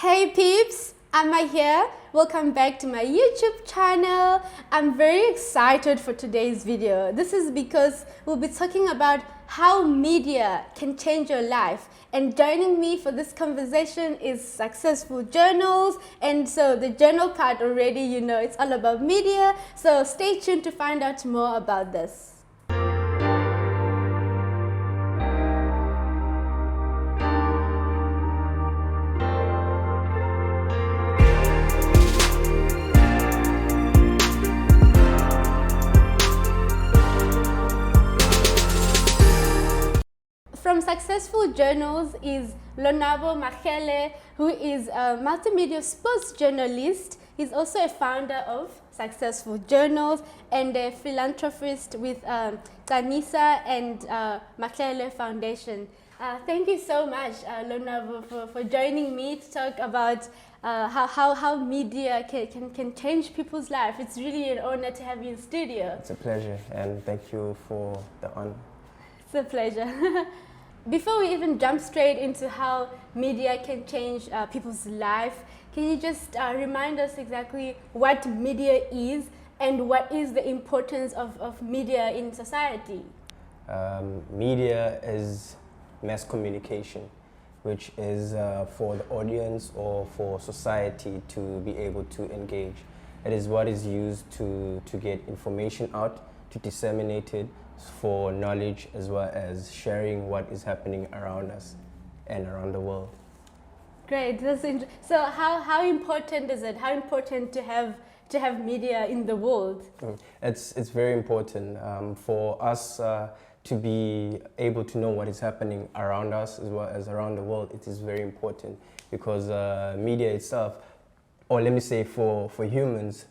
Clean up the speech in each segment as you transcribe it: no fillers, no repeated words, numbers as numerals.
Hey peeps, Amma here. Welcome back to my YouTube channel. I'm very excited for today's video. This is because we'll be talking about how media can change your life. And joining me for this conversation is Successful Journals. And so the journal part already, you know, it's all about media. So stay tuned to find out more about this. From Successful Journals is Lonwabo Marele, who is a multimedia sports journalist. He's also a founder of Successful Journals and a philanthropist with Tanisa and Marele Foundation. Thank you so much, Lonwabo, for joining me to talk about how media can change people's life. It's really an honor to have you in studio. It's a pleasure, and thank you for the honor. It's a pleasure. Before we even jump straight into how media can change people's life, can you just remind us exactly what media is and what is the importance of media in society? Media is mass communication, which is for the audience or for society to be able to engage. It is what is used to get information out, to disseminate it, for knowledge as well as sharing what is happening around us and around the world. Great. So how important is it? How important to have media in the world? It's very important for us to be able to know what is happening around us as well as around the world. It is very important because media itself, or let me say for humans,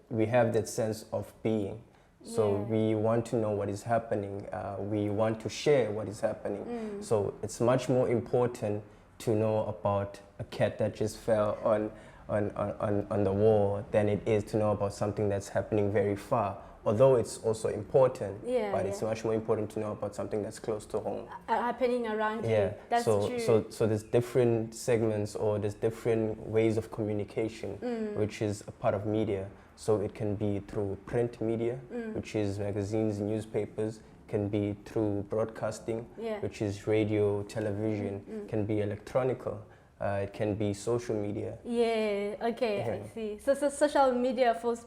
we have that sense of being. So we want to know what is happening. We want to share what is happening. So it's much more important to know about a cat that just fell on the wall than it is to know about something that's happening very far. Although it's also important, but it's much more important to know about something that's close to home. Happening around you. That's true. So there's different segments or there's different ways of communication, which is a part of media. So it can be through print media, which is magazines and newspapers, can be through broadcasting, which is radio, television, can be electronical, it can be social media. I see. So social media falls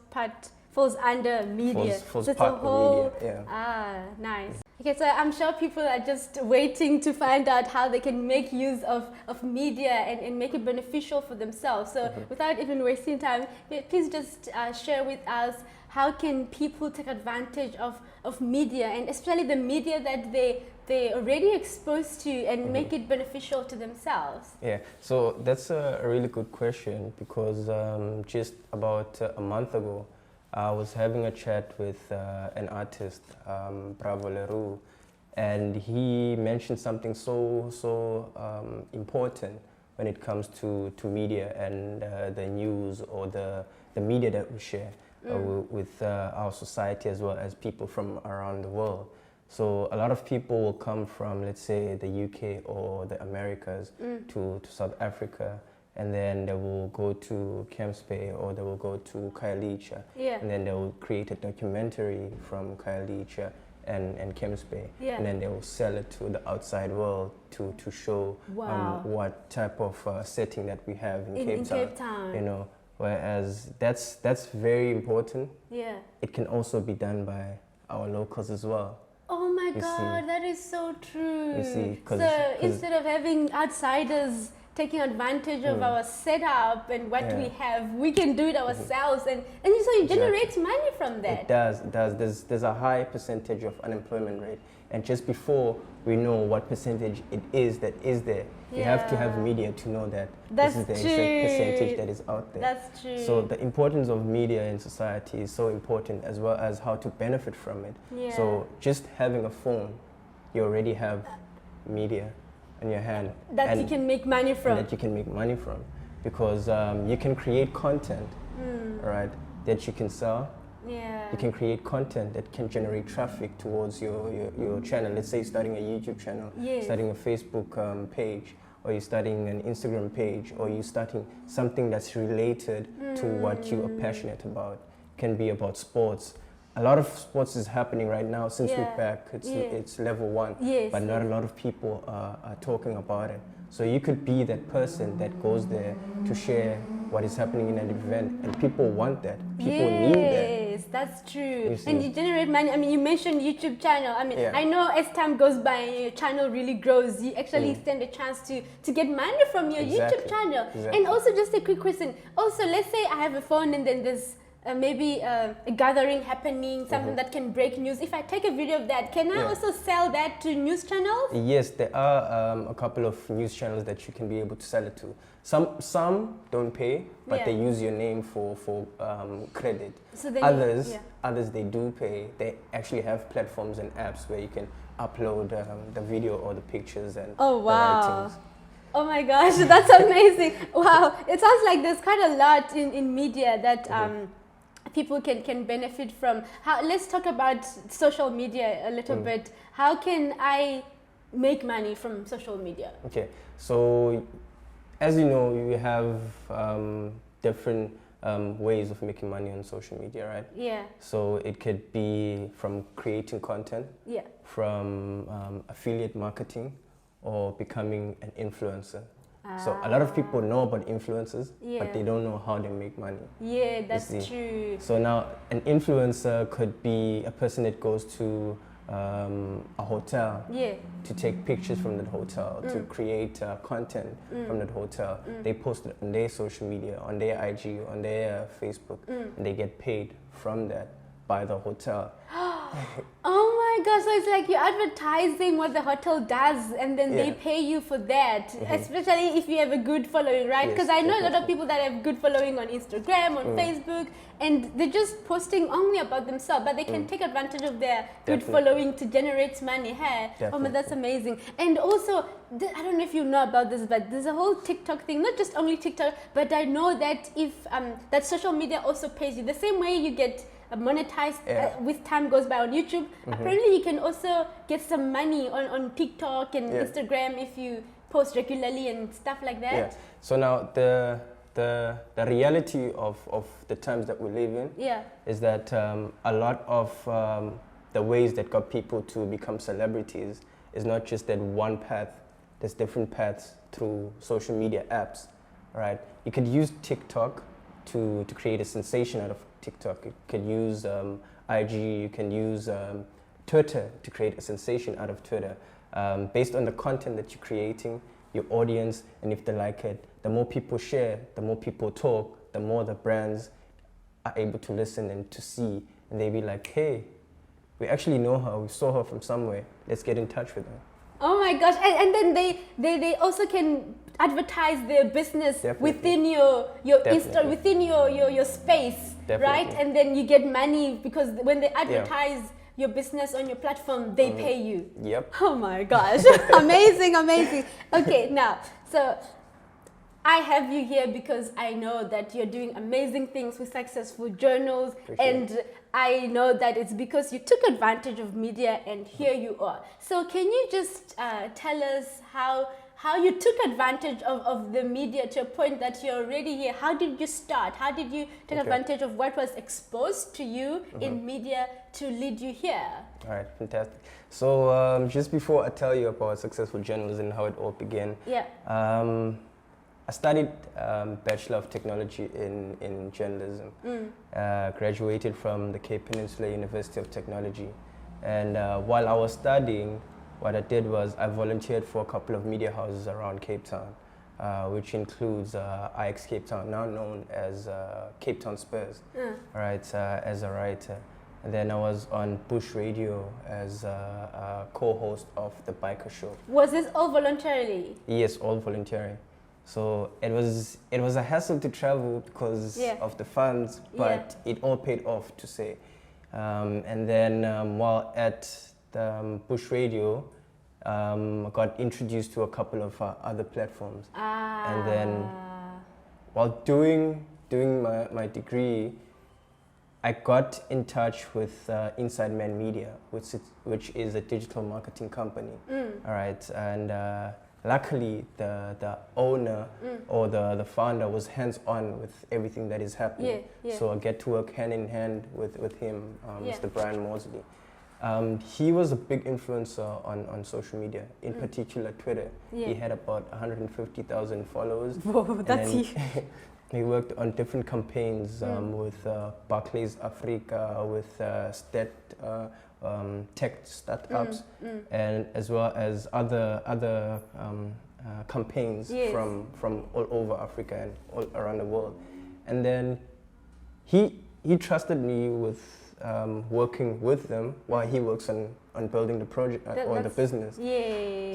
under media. Falls so part of media, nice. Okay, so I'm sure people are just waiting to find out how they can make use of media and make it beneficial for themselves. So without even wasting time, please just share with us how can people take advantage of media, and especially the media that they're already exposed to, and make it beneficial to themselves. Yeah, so that's a really good question because just about a month ago, I was having a chat with an artist, Bravo Leroux, and he mentioned something so important when it comes to media and the news or the media that we share with our society as well as people from around the world. So a lot of people will come from, let's say, the UK or the Americas to South Africa, and then they will go to Camps Bay or they will go to Khayelitsha, and then they will create a documentary from Khayelitsha and Camps Bay, and then they will sell it to the outside world to show what type of setting that we have in Cape Town. You know, whereas that's very important. It can also be done by our locals as well. Oh my God, that is so true. You see, so instead of having outsiders taking advantage of our setup and what we have, we can do it ourselves, and so you generate money from that. It does. There's a high percentage of unemployment rate, and just before we know what percentage it is that is there, you have to have media to know that this is the exact percentage that is out there. That's true. So the importance of media in society is so important, as well as how to benefit from it. So just having a phone, you already have media in your hand that you can make money from. Because you can create content, right, that you can sell. You can create content that can generate traffic towards your channel. Let's say starting a YouTube channel, starting a Facebook page, or you're starting an Instagram page, or you're starting something that's related to what you are passionate about. Can be about sports. A lot of sports is happening right now since we're back. It's level 1, but not a lot of people are talking about it. So you could be that person that goes there to share what is happening in an event, and people want that. People need that. Yes, that's true. And you generate money. I mean, you mentioned YouTube channel. I mean, I know as time goes by and your channel really grows, you actually stand a chance to get money from your YouTube channel. And also, just a quick question. Also, let's say I have a phone and then there's maybe a gathering happening, something that can break news. If I take a video of that, can I also sell that to news channels? Yes, there are a couple of news channels that you can be able to sell it to. Some don't pay, but they use your name for credit. So others they do pay. They actually have platforms and apps where you can upload the video or the pictures and the writings. Oh my gosh, that's amazing. Wow, it sounds like there's quite a lot in media that people can benefit from. Let's talk about social media a little bit. How can I make money from social media? Okay, so as you know, you have different ways of making money on social media, right? Yeah. So it could be from creating content, from affiliate marketing, or becoming an influencer. So a lot of people know about influencers, but they don't know how they make money. Yeah, that's true. So now an influencer could be a person that goes to a hotel to take pictures from that hotel, to create content from that hotel. They post it on their social media, on their IG, on their Facebook, and they get paid from that by the hotel. Oh my gosh, so it's like you're advertising what the hotel does and then they pay you for that, especially if you have a good following, right? Because I know a lot of people that have good following on Instagram, on Facebook, and they're just posting only about themselves, but they can take advantage of their good following to generate money. Hey? Oh my, that's amazing. And also, I don't know if you know about this, but there's a whole TikTok thing, not just only TikTok, but I know that if that social media also pays you the same way you get monetized with time goes by on YouTube. Apparently you can also get some money on TikTok and Instagram if you post regularly and stuff like that. So now the reality of the times that we live in is that a lot of the ways that got people to become celebrities is not just that one path. There's different paths through social media apps, right? You could use TikTok to create a sensation out of TikTok. You can use IG, you can use Twitter to create a sensation out of Twitter. Based on the content that you're creating, your audience, and if they like it, the more people share, the more people talk, the more the brands are able to listen and to see. And they be like, hey, we actually know her, we saw her from somewhere, let's get in touch with her. Oh my gosh, and then they also can advertise their business within your within your space, right? And then you get money because when they advertise your business on your platform, they pay you. Yep. Oh my gosh, amazing, amazing. Okay, now, so I have you here because I know that you're doing amazing things with successful journals, and I know that it's because you took advantage of media, and here you are. So can you just tell us how you took advantage of the media to a point that you're already here? How did you start? How did you take advantage of what was exposed to you in media to lead you here? All right, fantastic. So just before I tell you about successful journalism and how it all began, I studied Bachelor of Technology in journalism. Graduated from the Cape Peninsula University of Technology. And while I was studying, what I did was I volunteered for a couple of media houses around Cape Town, which includes IX Cape Town, now known as Cape Town Spurs, right, as a writer. And then I was on Bush Radio as a co-host of the Biker Show. Was this all voluntarily? Yes, all volunteering. So it was a hassle to travel because of the funds, but it all paid off, to say. And then while at the Bush Radio, I got introduced to a couple of other platforms. And then while doing my degree, I got in touch with Inside Man Media, which is a digital marketing company. All right, and luckily the owner or the founder was hands-on with everything that is happening. So I get to work hand in hand with him, Mr. Brian Mosley. He was a big influencer on social media, in particular Twitter. He had about 150,000 followers. Whoa, that's huge. He worked on different campaigns with Barclays Africa, with tech startups, and as well as other campaigns from all over Africa and all around the world. And then he trusted me with working with them while he works on building the project or the business.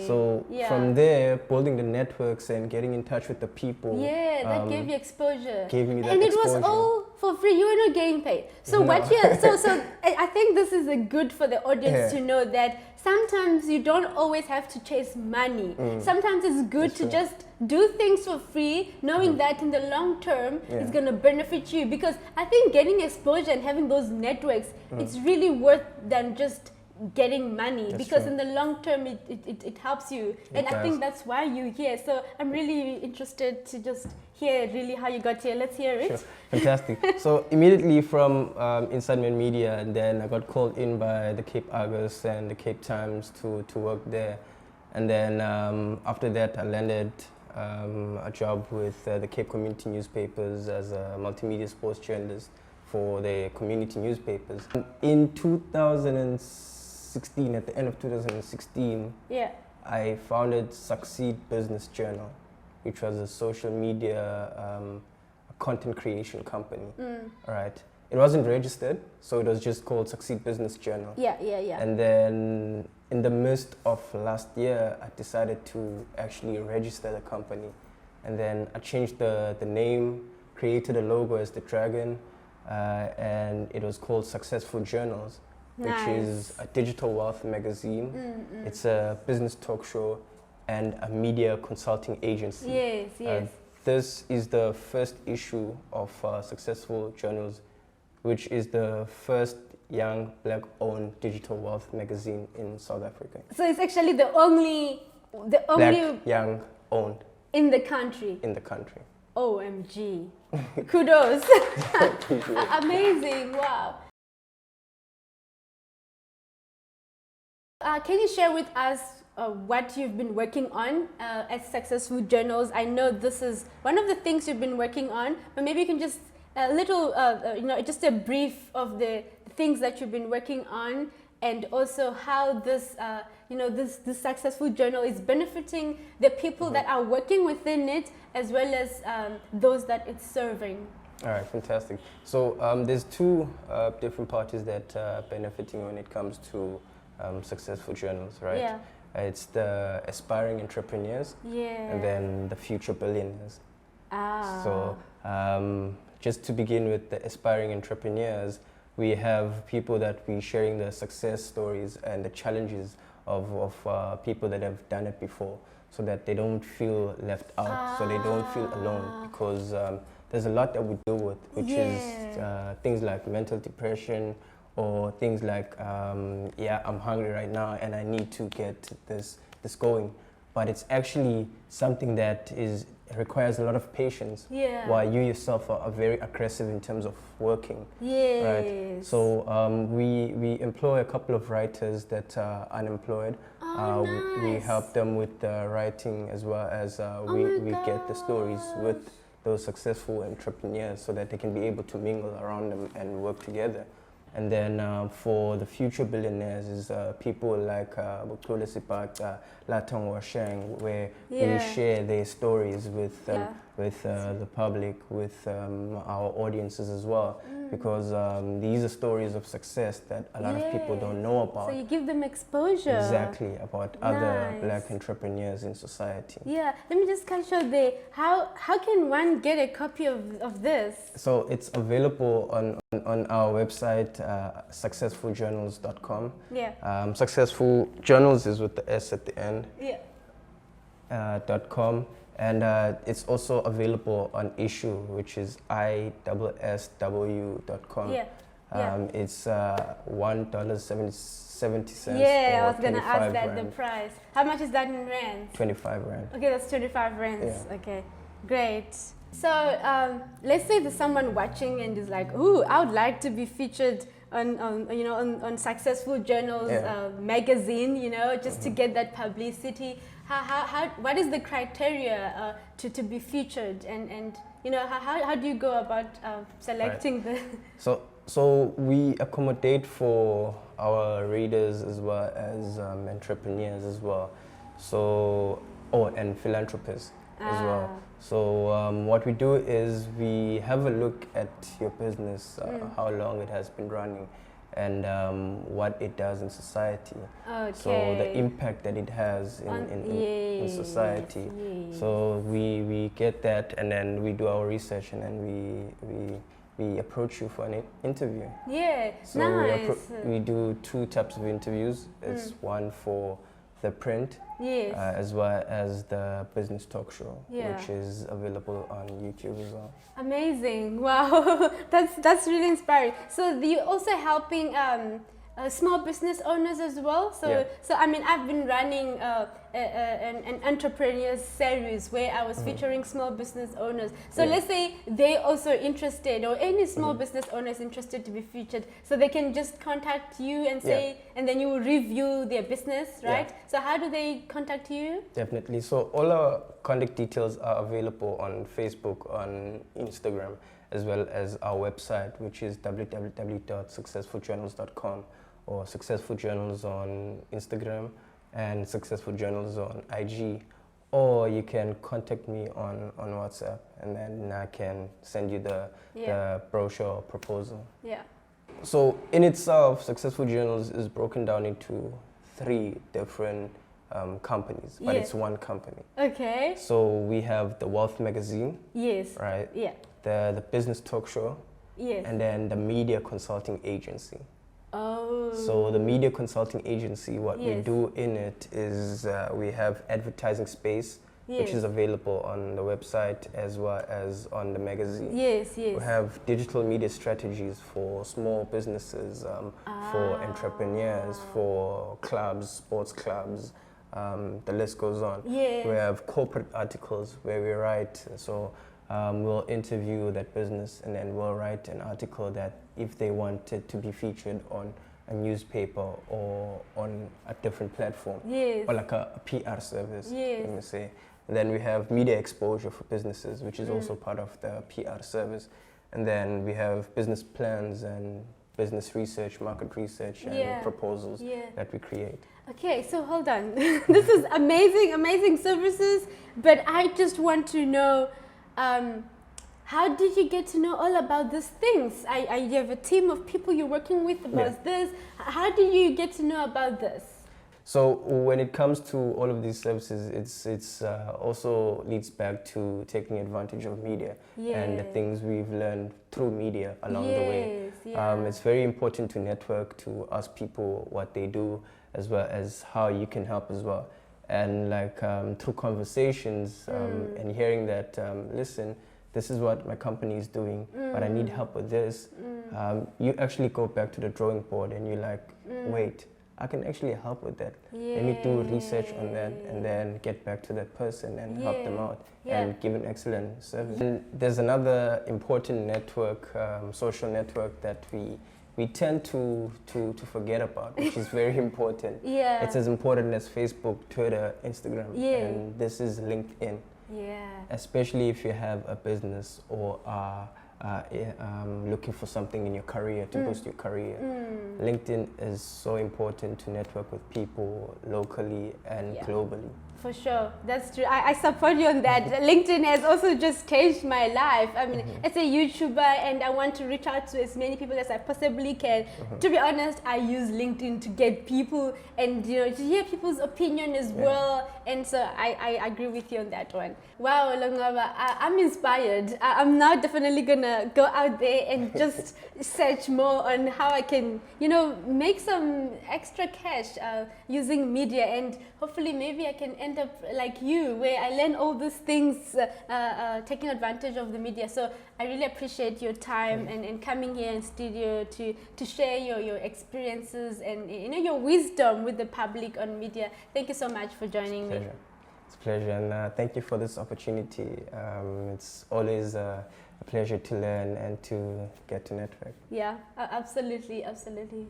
So from there, building the networks and getting in touch with the people. That gave you exposure. Gave me that and exposure. It was all for free. You were not getting paid. So No. so I think this is good for the audience to know that sometimes you don't always have to chase money. Sometimes it's good to just do things for free, knowing that in the long term it's going to benefit you. Because I think getting exposure and having those networks, it's really worth than just getting money. That's because true. in the long term it helps you. And I think that's why you're here. So I'm really interested to just hear really how you got here. Let's hear it. Sure. Fantastic. So immediately from Inside Man Media, and then I got called in by the Cape Argus and the Cape Times to work there. And then after that I landed a job with the Cape Community newspapers as a multimedia sports journalist for the community newspapers. In 2016, at the end of 2016, I founded Succeed Business Journal, which was a social media content creation company. Right. It wasn't registered, so it was just called Succeed Business Journal. And then in the midst of last year, I decided to actually register the company. And then I changed the name, created a logo as the dragon, and it was called Successful Journals, which is a digital wealth magazine. It's a business talk show and a media consulting agency. This is the first issue of Successful Journals, which is the first young black-owned digital wealth magazine in South Africa. So it's actually the only Black, young, owned. In the country. In the country. OMG. Kudos. Amazing. Wow. Can you share with us what you've been working on at Successful Journals? I know this is one of the things you've been working on, but maybe you can just a little, just a brief of the things that you've been working on, and also how this, this Successful Journal is benefiting the people that are working within it, as well as those that it's serving. All right, fantastic. So there's two different parties that are benefiting when it comes to Successful Journals, right? It's the aspiring entrepreneurs and then the future billionaires. So just to begin with the aspiring entrepreneurs, we have people that we sharing the success stories and the challenges of people that have done it before, so that they don't feel left out, so they don't feel alone, because there's a lot that we deal with, which is things like mental depression, or things like, I'm hungry right now and I need to get this going. But it's actually something that requires a lot of patience, while you yourself are very aggressive in terms of working. Right? So we employ a couple of writers that are unemployed. Nice. We help them with writing, as well as we get the stories with those successful entrepreneurs, so that they can be able to mingle around them and work together. And then for the future billionaires is people like Bukhule Sipata, Latong Washeng, where we share their stories with the public, with our audiences as well, because these are stories of success that a lot of people don't know about. So you give them exposure. Exactly, about other black entrepreneurs in society. Yeah, let me just catch up there. How can one get a copy of this? So it's available on our website, successfuljournals.com. Successful Journals is with the S at the end. .com, and it's also available on Issue, which is ISSW.com. It's $1.70. Yeah, I or was gonna ask that, rand. the price. How much is that in rands? 25 rand. Okay, that's 25 rands. Yeah. Okay, great. So let's say there's someone watching and is like, "Ooh, I would like to be featured on Successful Journals magazine, just to get that publicity." What is the criteria to be featured, and how do you go about selecting the? So we accommodate for our readers as well as entrepreneurs as well. And philanthropists as well. So what we do is we have a look at your business, how long it has been running, and what it does in society. Okay. So the impact that it has in society. Yes. So we get that, and then we do our research, and then we approach you for an interview. Yeah, So nice. we do 2 types of interviews. It's one for the print, Yes. as well as the business talk show, Yeah. which is available on YouTube as well. Amazing! Wow, that's really inspiring. So you're also helping small business owners as well. So I mean, I've been running an entrepreneur series where I was featuring small business owners. So let's say they also interested, or any small business owners interested to be featured, so they can just contact you and say, and then you will review their business, right? So how do they contact you? Definitely. So all our contact details are available on Facebook, on Instagram, as well as our website, which is www.successfuljournals.com, or Successful Journals on Instagram and Successful Journals on IG. Or you can contact me on WhatsApp, and then I can send you the brochure proposal. Yeah. So in itself, Successful Journals is broken down into 3 different companies, but it's one company. Okay. So we have the Wealth Magazine. Yes. Right? Yeah. The Business Talk Show. Yes. And then the Media Consulting Agency. Oh. So the Media Consulting Agency, what we do in it is we have advertising space, which is available on the website as well as on the magazine. Yes, yes. We have digital media strategies for small businesses, for entrepreneurs, for clubs, sports clubs, the list goes on. Yeah. We have corporate articles where we write, so we'll interview that business, and then we'll write an article that if they wanted to be featured on a newspaper or on a different platform, or like a PR service, let me say. And then we have media exposure for businesses, which is also part of the PR service. And then we have business plans and business research, market research, and proposals that we create. Okay, so hold on. This is amazing, amazing services, but I just want to know, how did you get to know all about these things? You have a team of people you're working with about this. How did you get to know about this? So when it comes to all of these services, it's also leads back to taking advantage of media and the things we've learned through media along the way. It's very important to network, to ask people what they do, as well as how you can help as well. And like through conversations and hearing that, listen, this is what my company is doing, but I need help with this. You actually go back to the drawing board and you're like, wait, I can actually help with that. Let me do research on that and then get back to that person and help them out and give an excellent service. And there's another important network, social network that we tend to forget about, which is very important. It's as important as Facebook, Twitter, Instagram, and this is LinkedIn. Especially if you have a business or are looking for something in your career to boost your career. LinkedIn is so important to network with people locally and globally. For sure, that's true. I support you on that. LinkedIn has also just changed my life. I mean, as a YouTuber, and I want to reach out to as many people as I possibly can. To be honest, I use LinkedIn to get people and to hear people's opinion as well. And so I agree with you on that one. Wow, Lonwabo, I'm inspired. I'm now definitely gonna gonna go out there and just search more on how I can, you know, make some extra cash using media, and hopefully maybe I can end up like you, where I learn all these things, taking advantage of the media. So I really appreciate your time and coming here in studio to share your experiences and, you know, your wisdom with the public on media. Thank you so much for joining me. It's a pleasure, and thank you for this opportunity. It's always a pleasure to learn and to get to network. Yeah, absolutely, absolutely.